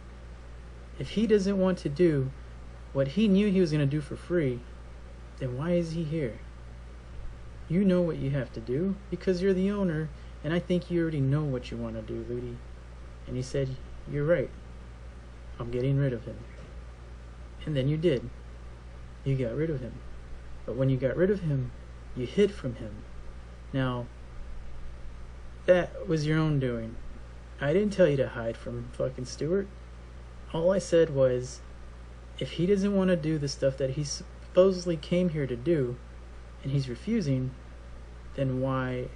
If he doesn't want to do what he knew he was going to do for free, then why is he here? You know what you have to do because you're the owner, and I think you already know what you want to do, Ludi. And he said, you're right. I'm getting rid of him. And then you did. You got rid of him. But when you got rid of him, you hid from him. Now, that was your own doing. I didn't tell you to hide from fucking Stuart. All I said was, if he doesn't want to do the stuff that he supposedly came here to do, and he's refusing, then why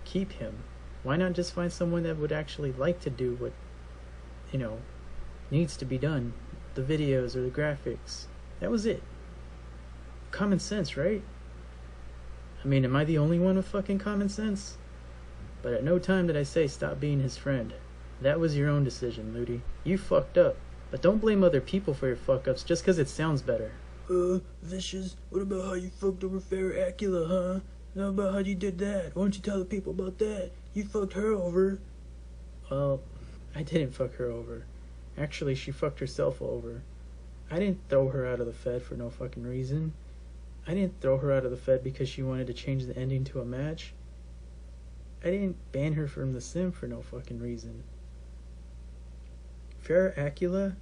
keep him? Why not just find someone that would actually like to do what, needs to be done? The videos or the graphics. That was it. Common sense, right? I mean, am I the only one with fucking common sense? But at no time did I say stop being his friend. That was your own decision, Ludi. You fucked up. But don't blame other people for your fuck-ups just because it sounds better. Vicious, what about how you fucked over Farrah Acula, huh? How about how you did that? Why don't you tell the people about that? You fucked her over. Well, I didn't fuck her over. Actually, she fucked herself over. I didn't throw her out of the Fed for no fucking reason. I didn't throw her out of the Fed because she wanted to change the ending to a match. I didn't ban her from the sim for no fucking reason. Farrah Acula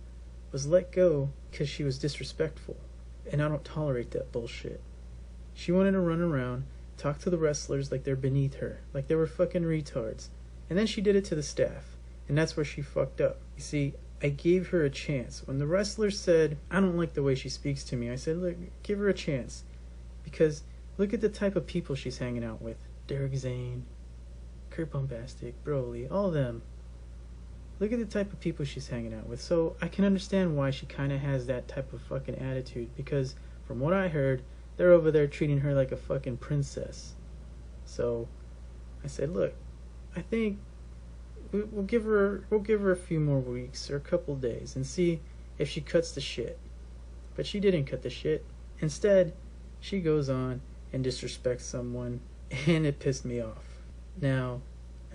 was let go because she was disrespectful, and I don't tolerate that bullshit. She wanted to run around, talk to the wrestlers like they're beneath her, like they were fucking retards, and then she did it to the staff, and that's where she fucked up. You see, I gave her a chance. When the wrestler said, I don't like the way she speaks to me, I said, look, give her a chance, because look at the type of people she's hanging out with. Derek Zane, Kurt Bombastic, Broly, all of them. Look at the type of people she's hanging out with. So I can understand why she kind of has that type of fucking attitude, because from what I heard, they're over there treating her like a fucking princess. So I said, look, I think we'll give her a few more weeks or a couple days and see if she cuts the shit. But she didn't cut the shit. Instead, she goes on and disrespects someone, and it pissed me off. Now,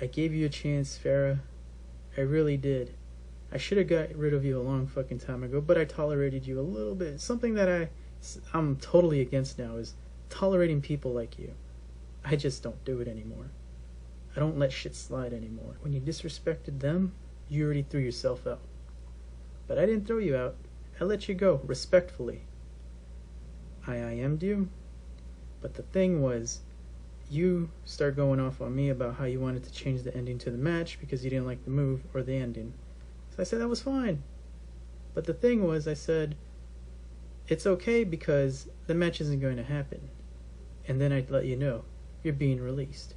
I gave you a chance, Farrah. I really did. I should have got rid of you a long fucking time ago, but I tolerated you a little bit. Something that I'm totally against now is tolerating people like you. I just don't do it anymore. I don't let shit slide anymore. When you disrespected them, you already threw yourself out. But I didn't throw you out. I let you go, respectfully. I IM'd you, but the thing was, you start going off on me about how you wanted to change the ending to the match because you didn't like the move or the ending. So I said that was fine. But the thing was, I said, it's okay because the match isn't going to happen. And then I'd let you know, you're being released.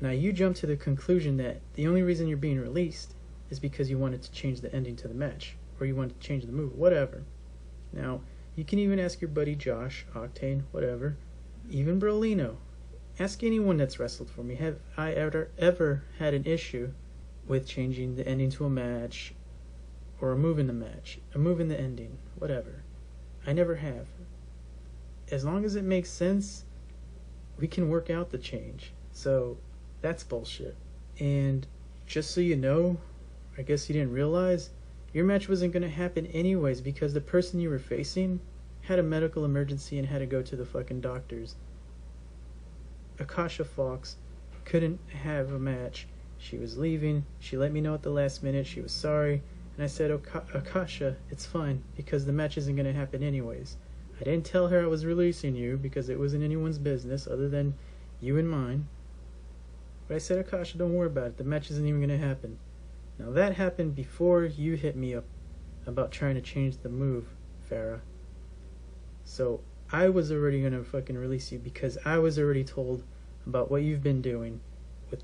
Now you jump to the conclusion that the only reason you're being released is because you wanted to change the ending to the match, or you wanted to change the move, whatever. Now, you can even ask your buddy Josh, Octane, whatever, even Brolino. Ask anyone that's wrestled for me, have I ever had an issue with changing the ending to a match, or a move in the match, a move in the ending, whatever. I never have. As long as it makes sense, we can work out the change. So, that's bullshit. And just so you know, I guess you didn't realize, your match wasn't going to happen anyways because the person you were facing had a medical emergency and had to go to the fucking doctors. Akasha Fox couldn't have a match. She was leaving. She let me know at the last minute. She was sorry. And I said, Akasha, it's fine because the match isn't going to happen anyways. I didn't tell her I was releasing you because it wasn't anyone's business other than you and mine. But I said, Akasha, don't worry about it. The match isn't even going to happen. Now that happened before you hit me up about trying to change the move, Farah. So I was already going to fucking release you because I was already told about what you've been doing with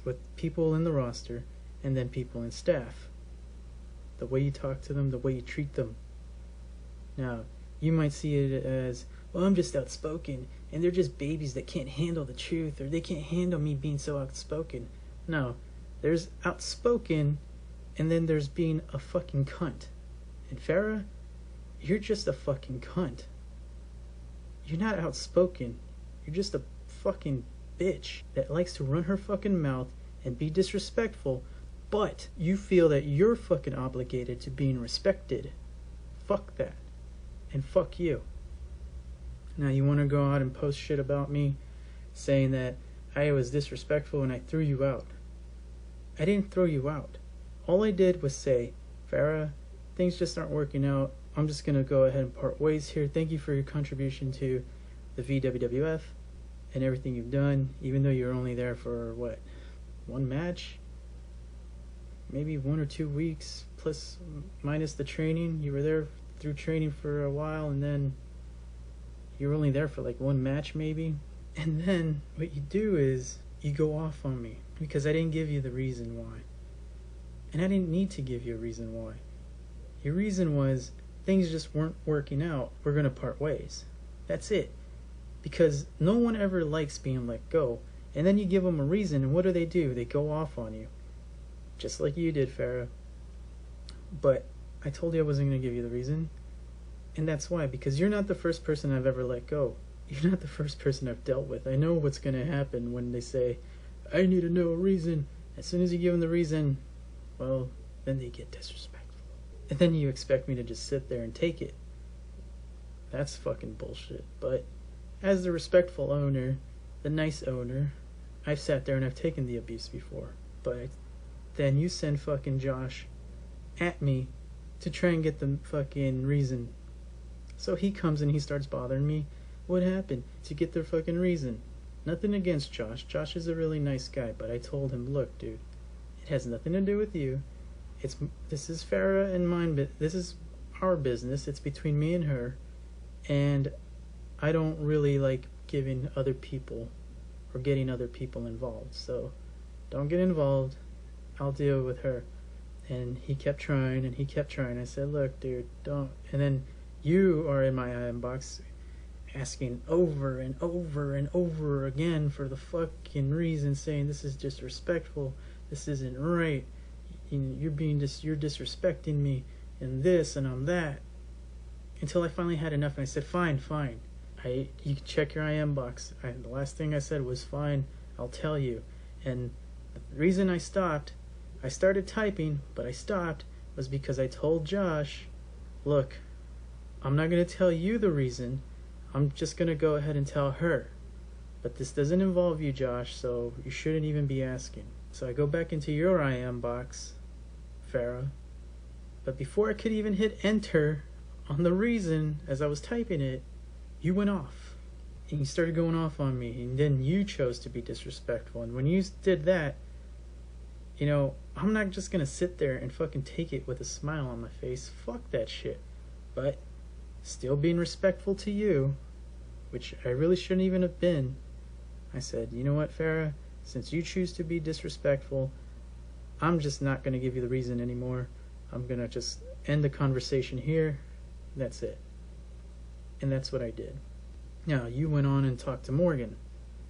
with people in the roster and then people in staff. The way you talk to them, the way you treat them. Now, you might see it as, well, I'm just outspoken and they're just babies that can't handle the truth, or they can't handle me being so outspoken. No, there's outspoken and then there's being a fucking cunt. And Farah, you're just a fucking cunt. You're not outspoken. You're just a fucking bitch that likes to run her fucking mouth and be disrespectful, but you feel that you're fucking obligated to being respected. Fuck that. And fuck you. Now you want to go out and post shit about me saying that I was disrespectful and I threw you out. I didn't throw you out. All I did was say, Farah, things just aren't working out. I'm just going to go ahead and part ways here. Thank you for your contribution to the VWWF and everything you've done, even though you're only there for, what, one match? Maybe 1 or 2 weeks, plus minus the training. You were there through training for a while, and then you were only there for like one match maybe. And then what you do is you go off on me because I didn't give you the reason why. And I didn't need to give you a reason why. Your reason was things just weren't working out. We're going to part ways. That's it. Because no one ever likes being let go. And then you give them a reason, and what do? They go off on you. Just like you did, Farah. But I told you I wasn't going to give you the reason. And that's why. Because you're not the first person I've ever let go. You're not the first person I've dealt with. I know what's going to happen when they say, I need to know a reason. As soon as you give them the reason, well, then they get disrespectful. And then you expect me to just sit there and take it. That's fucking bullshit. But as the respectful owner, the nice owner, I've sat there and I've taken the abuse before. But then you send fucking Josh at me to try and get the fucking reason. So he comes and he starts bothering me. What happened? To get their fucking reason. Nothing against Josh. Josh is a really nice guy, but I told him, look, dude, it has nothing to do with you. This is Farah and mine, but this is our business. It's between me and her. And I don't really like giving other people or getting other people involved. So don't get involved. I'll deal with her. And he kept trying and he kept trying. I said, look, dude, don't. And then you are in my inbox asking over and over and over again for the fucking reason, saying this is disrespectful, this isn't right, you're disrespecting me, and this and I'm that. Until I finally had enough and I said, fine. You can check your IM box. The last thing I said was, fine, I'll tell you. And the reason I started typing, but I stopped, was because I told Josh, look, I'm not going to tell you the reason. I'm just going to go ahead and tell her. But this doesn't involve you, Josh, so you shouldn't even be asking. So I go back into your IM box, Farah. But before I could even hit enter on the reason as I was typing it, you went off. And you started going off on me, and then you chose to be disrespectful. And when you did that, you know, I'm not just gonna sit there and fucking take it with a smile on my face. Fuck that shit. But still being respectful to you, which I really shouldn't even have been, I said, you know what, Farah? Since you choose to be disrespectful, I'm just not gonna give you the reason anymore. I'm gonna just end the conversation here. That's it. And that's what I did. Now, you went on and talked to Morgan.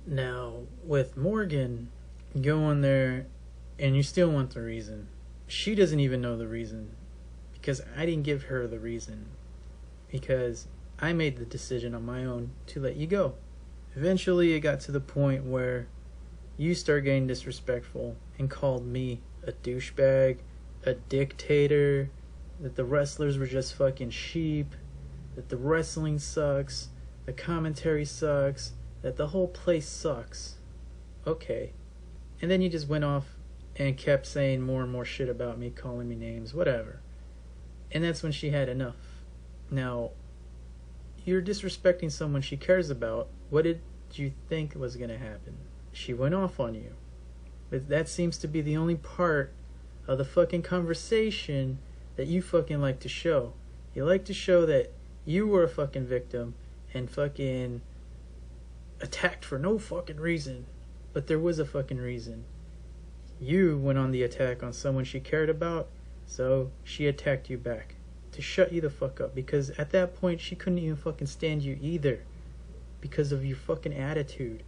Now, with Morgan, you go on there and you still want the reason. She doesn't even know the reason because I didn't give her the reason, because I made the decision on my own to let you go. Eventually, it got to the point where you started getting disrespectful and called me a douchebag, a dictator, that the wrestlers were just fucking sheep, that the wrestling sucks, the commentary sucks, that the whole place sucks. Okay. And then you just went off and kept saying more and more shit about me, calling me names, whatever. And that's when she had enough. Now, you're disrespecting someone she cares about. What did you think was going to happen? She went off on you. But that seems to be the only part of the fucking conversation that you fucking like to show. You like to show that you were a fucking victim and fucking attacked for no fucking reason. But there was a fucking reason. You went on the attack on someone she cared about, so she attacked you back to shut you the fuck up, because at that point she couldn't even fucking stand you either because of your fucking attitude.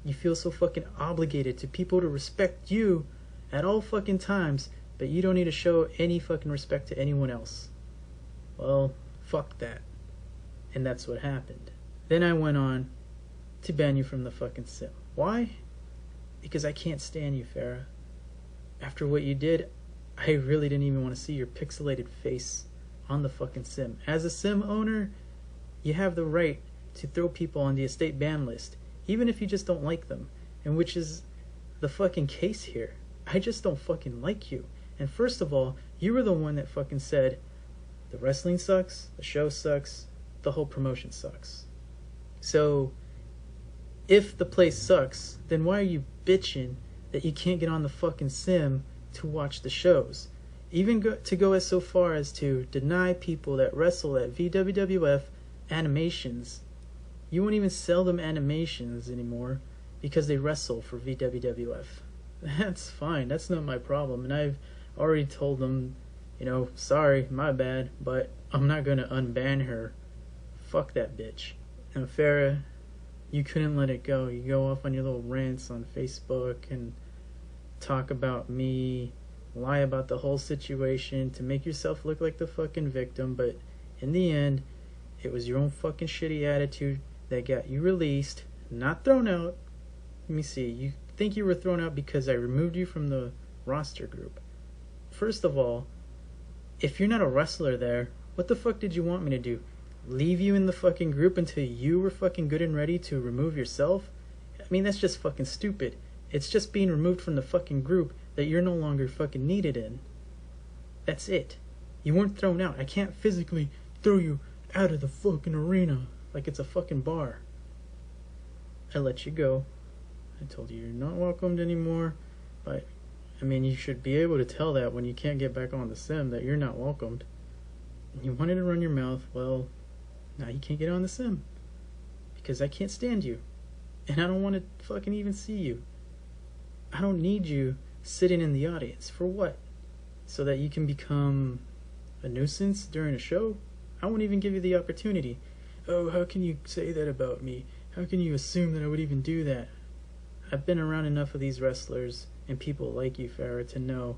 You feel so fucking obligated to people to respect you at all fucking times, but you don't need to show any fucking respect to anyone else. Well, fuck that. And that's what happened. Then I went on to ban you from the fucking sim. Why? Because I can't stand you, Farah. After what you did, I really didn't even want to see your pixelated face on the fucking sim. As a sim owner, you have the right to throw people on the estate ban list, even if you just don't like them, and which is the fucking case here. I just don't fucking like you. And first of all, you were the one that fucking said, the wrestling sucks, the show sucks, the whole promotion sucks. So, if the place sucks, then why are you bitching that you can't get on the fucking sim to watch the shows? Even to go as so far as to deny people that wrestle at VWWF animations. You won't even sell them animations anymore because they wrestle for VWWF. That's fine. That's not my problem. And I've already told them, you know, sorry, my bad, but I'm not going to unban her. Fuck that bitch. And Farah, you couldn't let it go. You go off on your little rants on Facebook and talk about me, lie about the whole situation to make yourself look like the fucking victim, but in the end, it was your own fucking shitty attitude that got you released, not thrown out. Let me see, you think you were thrown out because I removed you from the roster group. First of all, if you're not a wrestler there, what the fuck did you want me to do? Leave you in the fucking group until you were fucking good and ready to remove yourself? I mean, that's just fucking stupid. It's just being removed from the fucking group that you're no longer fucking needed in. That's it. You weren't thrown out. I can't physically throw you out of the fucking arena like it's a fucking bar. I let you go. I told you you're not welcomed anymore, but I mean, you should be able to tell that when you can't get back on the sim that you're not welcomed. You wanted to run your mouth, well, now you can't get on the sim because I can't stand you, and I don't want to fucking even see you. I don't need you sitting in the audience. For what? So that you can become a nuisance during a show? I won't even give you the opportunity. Oh, how can you say that about me? How can you assume that I would even do that? I've been around enough of these wrestlers and people like you, Farah, to know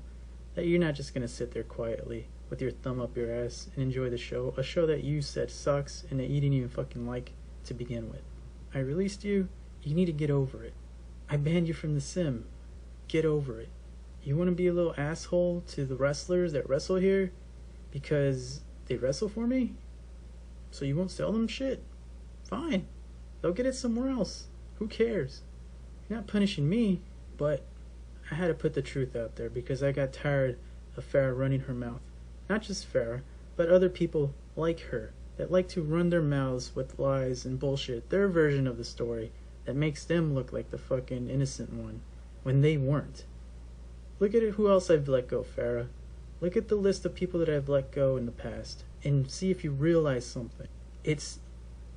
that you're not just going to sit there quietly with your thumb up your ass and enjoy the show, a show that you said sucks and that you didn't even fucking like to begin with. I released you. You need to get over it. I banned you from the sim. Get over it. You want to be a little asshole to the wrestlers that wrestle here because they wrestle for me? So you won't sell them shit? Fine. They'll get it somewhere else. Who cares? You're not punishing me, but I had to put the truth out there because I got tired of Farrah running her mouth. Not just Farrah, but other people like her that like to run their mouths with lies and bullshit, their version of the story that makes them look like the fucking innocent one when they weren't. Look at who else I've let go, Farrah. Look at the list of people that I've let go in the past and see if you realize something. It's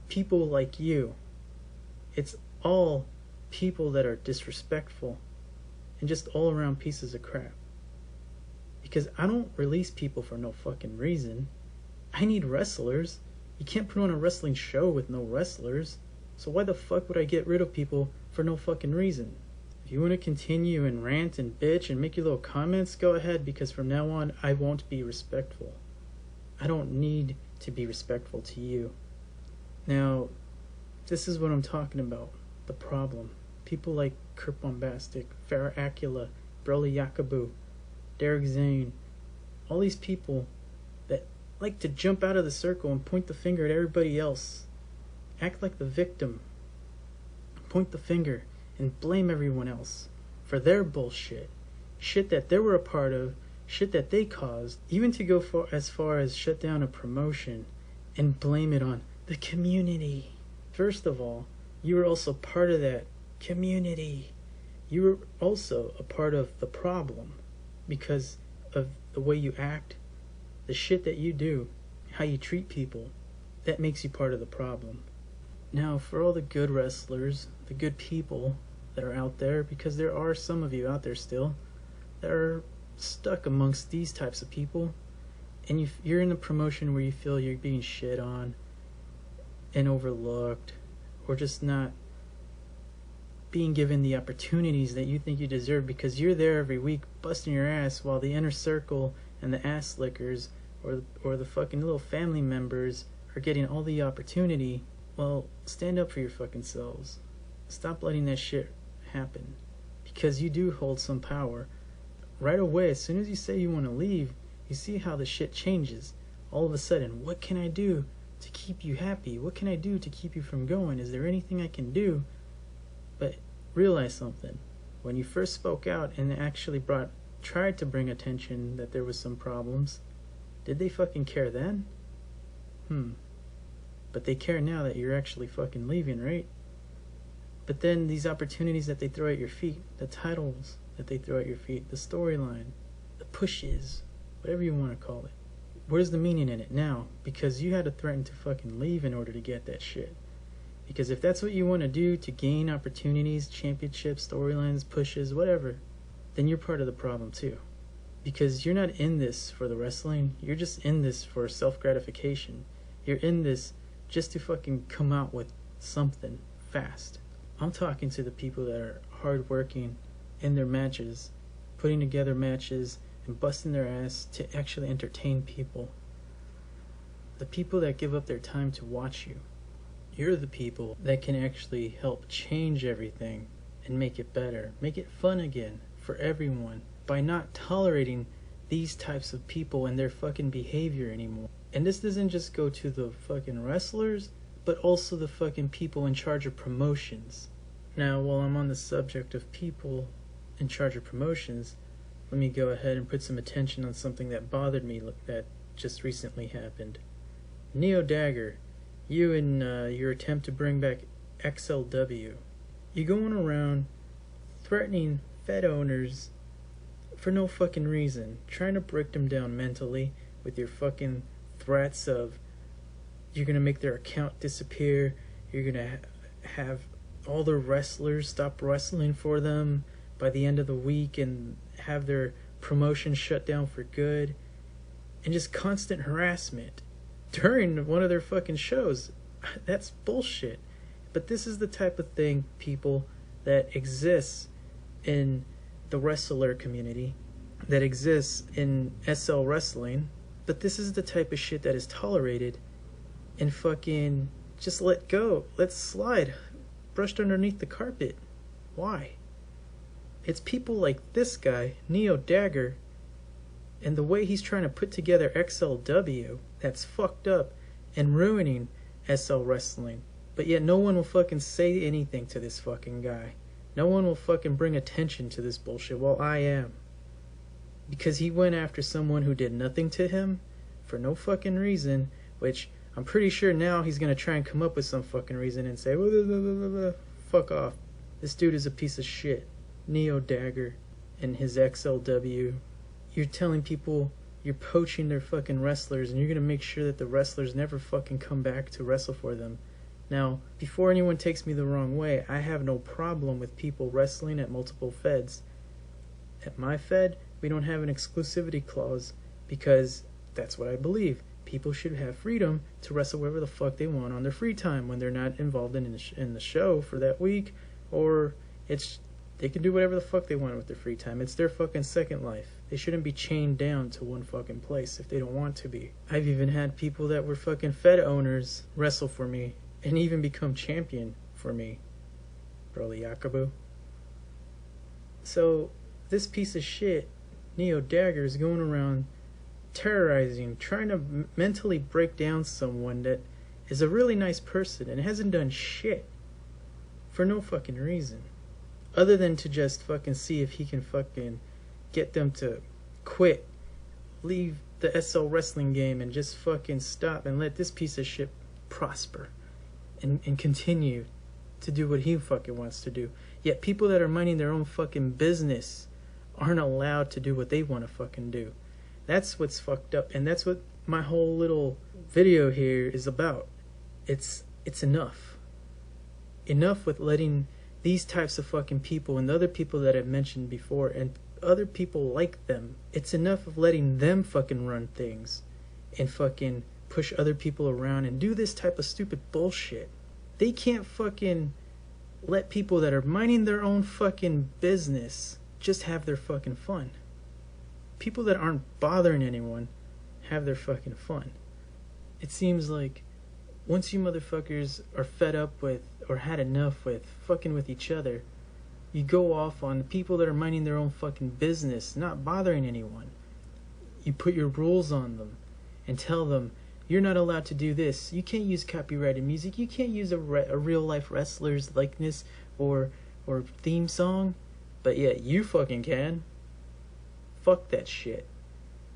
people like you. It's all people that are disrespectful and just all around pieces of crap. Because I don't release people for no fucking reason. I need wrestlers. You can't put on a wrestling show with no wrestlers. So why the fuck would I get rid of people for no fucking reason? If you want to continue and rant and bitch and make your little comments, go ahead, because from now on I won't be respectful. I don't need to be respectful to you. Now, this is what I'm talking about. The problem. People like Kurt Bombastic, Farrah Akula, Broly Yakubu, Derek Zane, all these people that like to jump out of the circle and point the finger at everybody else. Act like the victim. Point the finger and blame everyone else for their bullshit. Shit that they were a part of, shit that they caused, even to go as far as shut down a promotion and blame it on the community. First of all, you were also part of that community. You were also a part of the problem because of the way you act, the shit that you do, how you treat people. That makes you part of the problem. Now, for all the good wrestlers, the good people that are out there, because there are some of you out there still that are stuck amongst these types of people, and you're in a promotion where you feel you're being shit on and overlooked, or just not being given the opportunities that you think you deserve because you're there every week busting your ass while the inner circle and the ass lickers or the fucking little family members are getting all the opportunity. Well, stand up for your fucking selves. Stop letting that shit happen, because you do hold some power. Right away, as soon as you say you want to leave, you see how the shit changes. All of a sudden, what can I do to keep you happy? What can I do to keep you from going? Is there anything I can do? But realize something. When you first spoke out and actually tried to bring attention that there was some problems, did they fucking care then? But they care now that you're actually fucking leaving, right? But then these opportunities that they throw at your feet, the titles that they throw at your feet, the storyline, the pushes, whatever you want to call it. Where's the meaning in it now? Because you had to threaten to fucking leave in order to get that shit. Because if that's what you want to do to gain opportunities, championships, storylines, pushes, whatever, then you're part of the problem too. Because you're not in this for the wrestling, you're just in this for self-gratification. You're in this just to fucking come out with something fast. I'm talking to the people that are hardworking in their matches, putting together matches and busting their ass to actually entertain people. The people that give up their time to watch you. You're the people that can actually help change everything and make it better. Make it fun again for everyone by not tolerating these types of people and their fucking behavior anymore. And this doesn't just go to the fucking wrestlers, but also the fucking people in charge of promotions. Now, while I'm on the subject of people in charge of promotions, let me go ahead and put some attention on something that bothered me that just recently happened. Neo Dagger, you and your attempt to bring back XLW, you going around threatening Fed owners for no fucking reason, trying to break them down mentally with your fucking threats of you're gonna make their account disappear, you're gonna have all the wrestlers stop wrestling for them by the end of the week and have their promotion shut down for good, and just constant harassment during one of their fucking shows. That's bullshit. But this is the type of thing, people, that exists in the wrestler community, that exists in SL wrestling, but this is the type of shit that is tolerated and fucking just let go, let slide, brushed underneath the carpet. Why? It's people like this guy, Neo Dagger, and the way he's trying to put together XLW that's fucked up and ruining SL wrestling But yet no one will fucking say anything to this fucking guy. No one will fucking bring attention to this bullshit while I am. Because he went after someone who did nothing to him for no fucking reason, which I'm pretty sure now he's gonna try and come up with some fucking reason and say, blah, blah, blah, blah, blah. Fuck off. This dude is a piece of shit. Neo Dagger and his XLW. You're telling people you're poaching their fucking wrestlers and you're gonna make sure that the wrestlers never fucking come back to wrestle for them. Now, before anyone takes me the wrong way, I have no problem with people wrestling at multiple feds. At my fed, we don't have an exclusivity clause because that's what I believe. People should have freedom to wrestle wherever the fuck they want on their free time when they're not involved in the show for that week, or they can do whatever the fuck they want with their free time. It's their fucking second life. They shouldn't be chained down to one fucking place if they don't want to be. I've even had people that were fucking fed owners wrestle for me and even become champion for me. Broly Yakubu. So, this piece of shit, Neo Dagger, is going around terrorizing, trying to mentally break down someone that is a really nice person and hasn't done shit for no fucking reason. Other than to just fucking see if he can fucking get them to quit, leave the SL wrestling game and just fucking stop and let this piece of shit prosper and continue to do what he fucking wants to do. Yet people that are minding their own fucking business aren't allowed to do what they want to fucking do. That's what's fucked up, and that's what my whole little video here is about. It's enough. Enough with letting these types of fucking people and the other people that I've mentioned before and other people like them. It's enough of letting them fucking run things and fucking push other people around and do this type of stupid bullshit. They can't fucking let people that are minding their own fucking business just have their fucking fun. People that aren't bothering anyone have their fucking fun. It seems like once you motherfuckers are fed up with or had enough with fucking with each other, you go off on the people that are minding their own fucking business, not bothering anyone. You put your rules on them and tell them, you're not allowed to do this. You can't use copyrighted music. You can't use a real life wrestler's likeness or theme song. But yet you fucking can. Fuck that shit.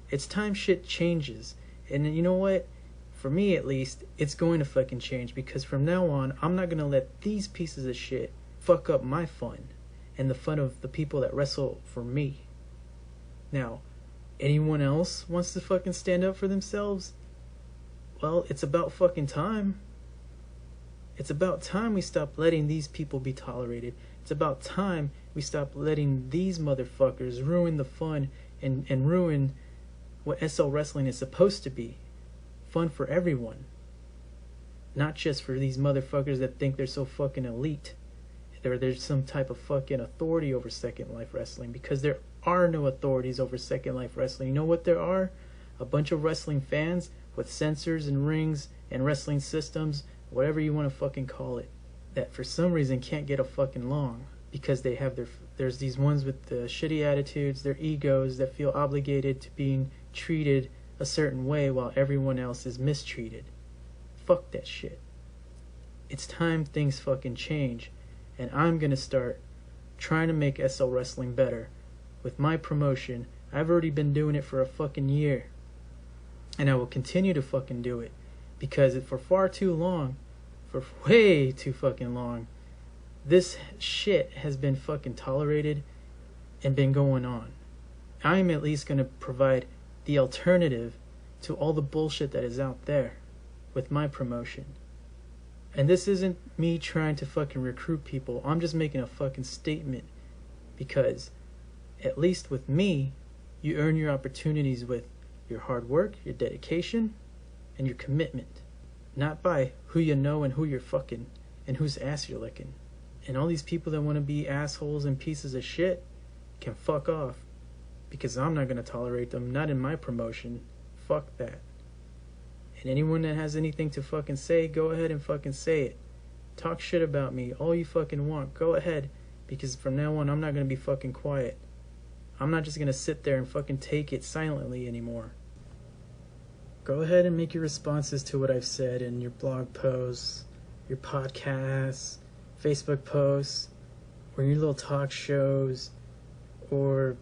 It's time shit changes. And you know what? For me at least, it's going to fucking change, because from now on, I'm not gonna let these pieces of shit fuck up my fun and the fun of the people that wrestle for me. Now, anyone else wants to fucking stand up for themselves? Well, it's about fucking time. It's about time we stop letting these people be tolerated. It's about time we stop letting these motherfuckers ruin the fun and ruin what SL Wrestling is supposed to be. Fun for everyone. Not just for these motherfuckers that think they're so fucking elite. There's some type of fucking authority over Second Life Wrestling, because there are no authorities over Second Life Wrestling. You know what there are? A bunch of wrestling fans with sensors and rings and wrestling systems, whatever you want to fucking call it, that for some reason can't get a fucking along because they have there's these ones with the shitty attitudes, their egos that feel obligated to being treated a certain way while everyone else is mistreated. Fuck that shit. It's time things fucking change, and I'm gonna start trying to make SL Wrestling better with my promotion. I've already been doing it for a fucking year, and I will continue to fucking do it, because for far too long, for way too fucking long, this shit has been fucking tolerated and been going on. I'm at least gonna provide the alternative to all the bullshit that is out there with my promotion. And this isn't me trying to fucking recruit people. I'm just making a fucking statement, because at least with me, you earn your opportunities with your hard work, your dedication, and your commitment. Not by who you know and who you're fucking and whose ass you're licking. And all these people that want to be assholes and pieces of shit can fuck off, because I'm not going to tolerate them, not in my promotion. Fuck that. And anyone that has anything to fucking say, go ahead and fucking say it. Talk shit about me all you fucking want. Go ahead, because from now on I'm not going to be fucking quiet. I'm not just going to sit there and fucking take it silently anymore. Go ahead and make your responses to what I've said in your blog posts your podcasts, Facebook posts, or your little talk shows, or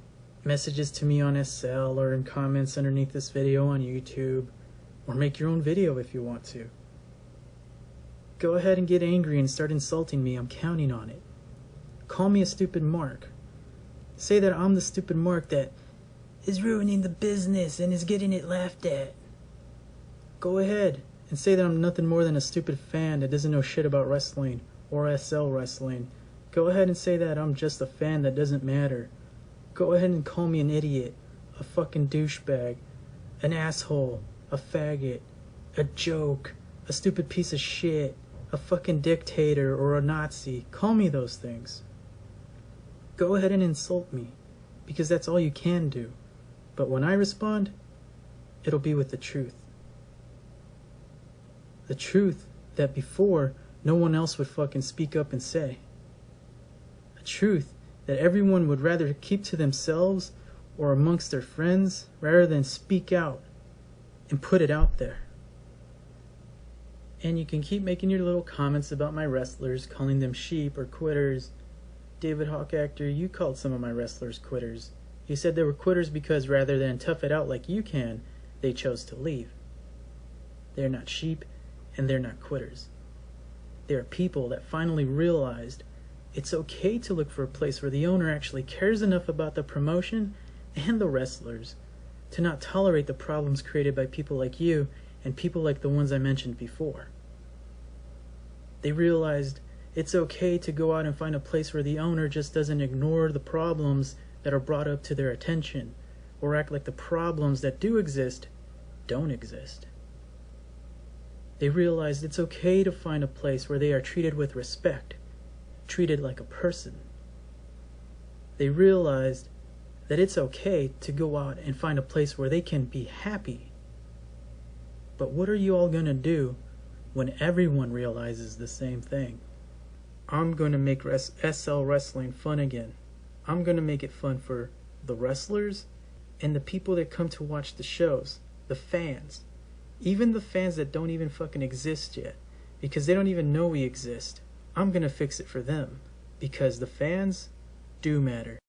messages to me on SL or in comments underneath this video on YouTube, or make your own video if you want to. Go ahead and get angry and start insulting me. I'm counting on it. Call me a stupid mark. Say that I'm the stupid mark that is ruining the business and is getting it laughed at. Go ahead and say that I'm nothing more than a stupid fan that doesn't know shit about wrestling or SL wrestling. Go ahead and say that I'm just a fan that doesn't matter. Go ahead and call me an idiot, a fucking douchebag, an asshole, a faggot, a joke, a stupid piece of shit, a fucking dictator or a Nazi. Call me those things. Go ahead and insult me, because that's all you can do. But when I respond, it'll be with the truth. The truth that before no one else would fucking speak up and say. A truth that everyone would rather keep to themselves or amongst their friends rather than speak out and put it out there. And you can keep making your little comments about my wrestlers, calling them sheep or quitters. David Hawk Actor, you called some of my wrestlers quitters. You said they were quitters because rather than tough it out like you can, they chose to leave. They're not sheep, and they're not quitters. They are people that finally realized it's okay to look for a place where the owner actually cares enough about the promotion and the wrestlers to not tolerate the problems created by people like you and people like the ones I mentioned before. They realized it's okay to go out and find a place where the owner just doesn't ignore the problems that are brought up to their attention or act like the problems that do exist don't exist. They realized it's okay to find a place where they are treated with respect, treated like a person. They realized that it's okay to go out and find a place where they can be happy. But what are you all gonna do when everyone realizes the same thing? I'm going to make SL wrestling fun again. I'm going to make it fun for the wrestlers and the people that come to watch the shows, the fans. Even the fans that don't even fucking exist yet, because they don't even know we exist. I'm going to fix it for them, because the fans do matter.